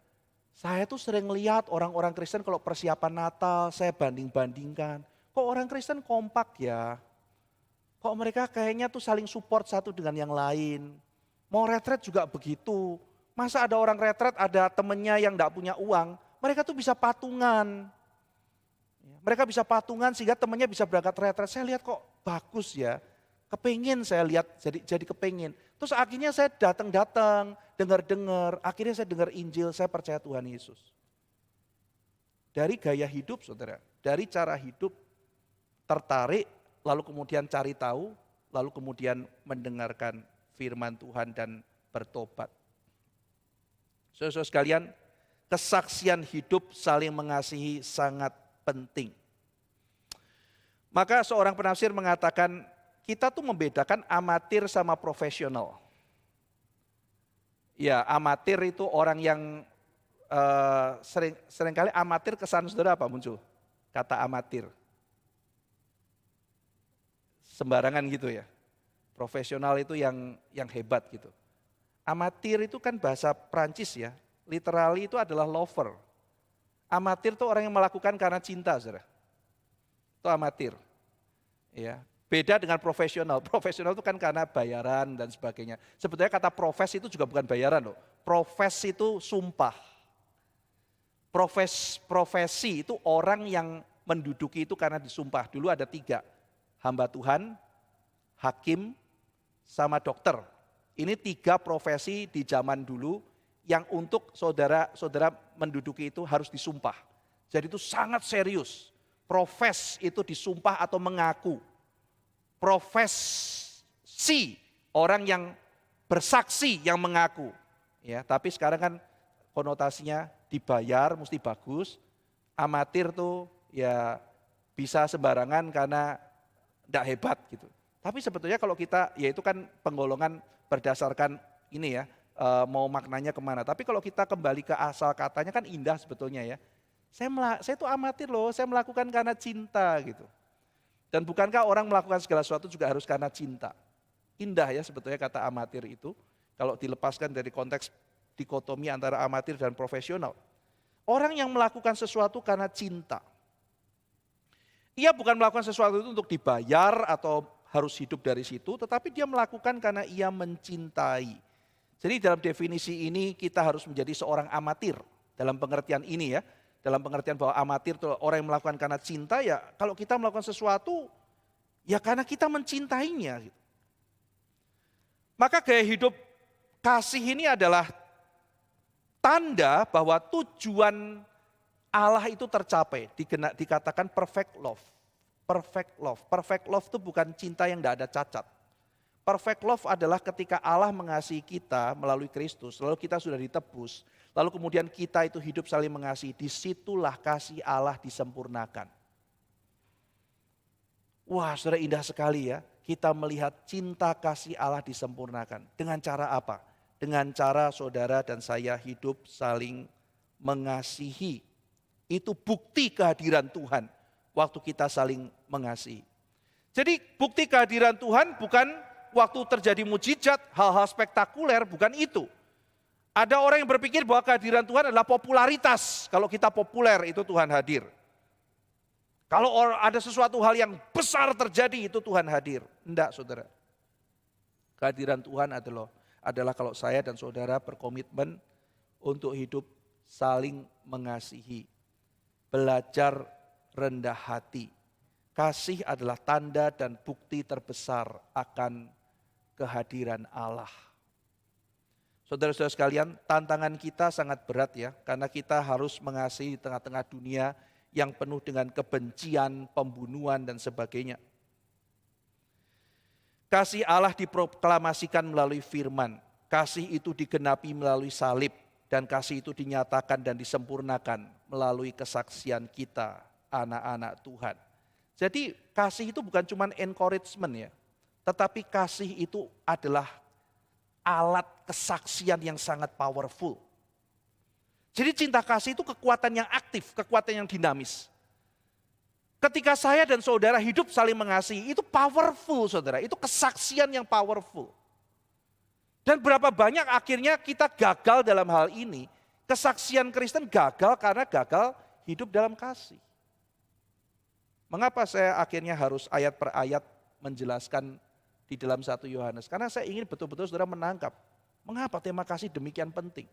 saya tuh sering lihat orang-orang Kristen kalau persiapan Natal, saya banding-bandingkan. Kok orang Kristen kompak ya? Kok mereka kayaknya tuh saling support satu dengan yang lain. Mau retret juga begitu. Masa ada orang retret, ada temennya yang gak punya uang. Mereka tuh bisa patungan. Mereka bisa patungan sehingga temennya bisa berangkat retret. Saya lihat kok bagus ya. Kepengin saya lihat, jadi kepengin. Terus akhirnya saya datang, dengar. Akhirnya saya dengar Injil, saya percaya Tuhan Yesus. Dari gaya hidup saudara, dari cara hidup, tertarik, lalu kemudian cari tahu, lalu kemudian mendengarkan firman Tuhan dan bertobat. Saudara-saudara sekalian, kesaksian hidup saling mengasihi sangat penting. Maka seorang penafsir mengatakan, kita tuh membedakan amatir sama profesional. Ya, amatir itu orang yang seringkali amatir kesan saudara apa muncul? Kata amatir. Sembarangan gitu ya. Profesional itu yang hebat gitu. Amatir itu kan bahasa Prancis ya. Literally itu adalah lover. Amatir itu orang yang melakukan karena cinta, saudara. Itu amatir. Ya. Beda dengan profesional. Profesional itu kan karena bayaran dan sebagainya. Sebetulnya kata profes itu juga bukan bayaran loh. Profes itu sumpah. Profesi itu orang yang menduduki itu karena disumpah. Dulu ada 3. Hamba Tuhan, hakim, sama dokter. Ini 3 profesi di zaman dulu yang untuk saudara-saudara menduduki itu harus disumpah. Jadi itu sangat serius. Profes itu disumpah atau mengaku. Profesi, orang yang bersaksi yang mengaku. Ya, tapi sekarang kan konotasinya dibayar mesti bagus. Amatir tuh ya bisa sembarangan karena tidak hebat gitu. Tapi sebetulnya kalau kita, ya itu kan penggolongan berdasarkan ini ya, mau maknanya kemana. Tapi kalau kita kembali ke asal katanya kan indah sebetulnya ya. Saya itu amatir loh, saya melakukan karena cinta gitu. Dan bukankah orang melakukan segala sesuatu juga harus karena cinta. Indah ya sebetulnya kata amatir itu, kalau dilepaskan dari konteks dikotomi antara amatir dan profesional. Orang yang melakukan sesuatu karena cinta. Ia bukan melakukan sesuatu itu untuk dibayar atau harus hidup dari situ, tetapi dia melakukan karena ia mencintai. Jadi dalam definisi ini kita harus menjadi seorang amatir. Dalam pengertian ini ya, dalam pengertian bahwa amatir itu orang yang melakukan karena cinta, ya kalau kita melakukan sesuatu, ya karena kita mencintainya. Gitu. Maka gaya hidup kasih ini adalah tanda bahwa tujuan Allah itu tercapai, dikatakan perfect love. Perfect love. Perfect love itu bukan cinta yang tidak ada cacat. Perfect love adalah ketika Allah mengasihi kita melalui Kristus, lalu kita sudah ditebus, lalu kemudian kita itu hidup saling mengasihi, disitulah kasih Allah disempurnakan. Wah, saudara, indah sekali ya, kita melihat cinta kasih Allah disempurnakan. Dengan cara apa? Dengan cara saudara dan saya hidup saling mengasihi. Itu bukti kehadiran Tuhan waktu kita saling mengasihi. Jadi bukti kehadiran Tuhan bukan waktu terjadi mujizat, hal-hal spektakuler, bukan itu. Ada orang yang berpikir bahwa kehadiran Tuhan adalah popularitas. Kalau kita populer itu Tuhan hadir. Kalau ada sesuatu hal yang besar terjadi itu Tuhan hadir. Enggak, saudara. Kehadiran Tuhan adalah kalau saya dan saudara berkomitmen untuk hidup saling mengasihi. Belajar rendah hati. Kasih adalah tanda dan bukti terbesar akan kehadiran Allah. Saudara-saudara sekalian, tantangan kita sangat berat ya, karena kita harus mengasihi di tengah-tengah dunia yang penuh dengan kebencian, pembunuhan dan sebagainya. Kasih Allah diproklamasikan melalui firman, kasih itu digenapi melalui salib, dan kasih itu dinyatakan dan disempurnakan melalui kesaksian kita, anak-anak Tuhan. Jadi kasih itu bukan cuma encouragement ya, tetapi kasih itu adalah alat kesaksian yang sangat powerful. Jadi cinta kasih itu kekuatan yang aktif, kekuatan yang dinamis. Ketika saya dan saudara hidup saling mengasihi, itu powerful saudara, itu kesaksian yang powerful. Dan berapa banyak akhirnya kita gagal dalam hal ini, kesaksian Kristen gagal karena gagal hidup dalam kasih. Mengapa saya akhirnya harus ayat per ayat menjelaskan di dalam 1 Yohanes? Karena saya ingin betul-betul saudara menangkap, mengapa tema kasih demikian penting.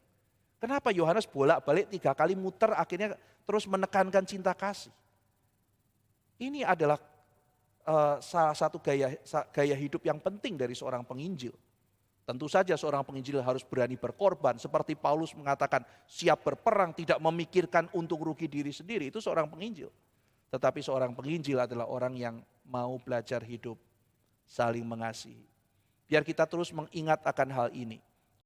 Kenapa Yohanes bolak-balik 3 kali muter akhirnya terus menekankan cinta kasih. Ini adalah salah satu gaya hidup yang penting dari seorang penginjil. Tentu saja seorang penginjil harus berani berkorban. Seperti Paulus mengatakan siap berperang, tidak memikirkan untuk rugi diri sendiri. Itu seorang penginjil. Tetapi seorang penginjil adalah orang yang mau belajar hidup saling mengasihi. Biar kita terus mengingat akan hal ini.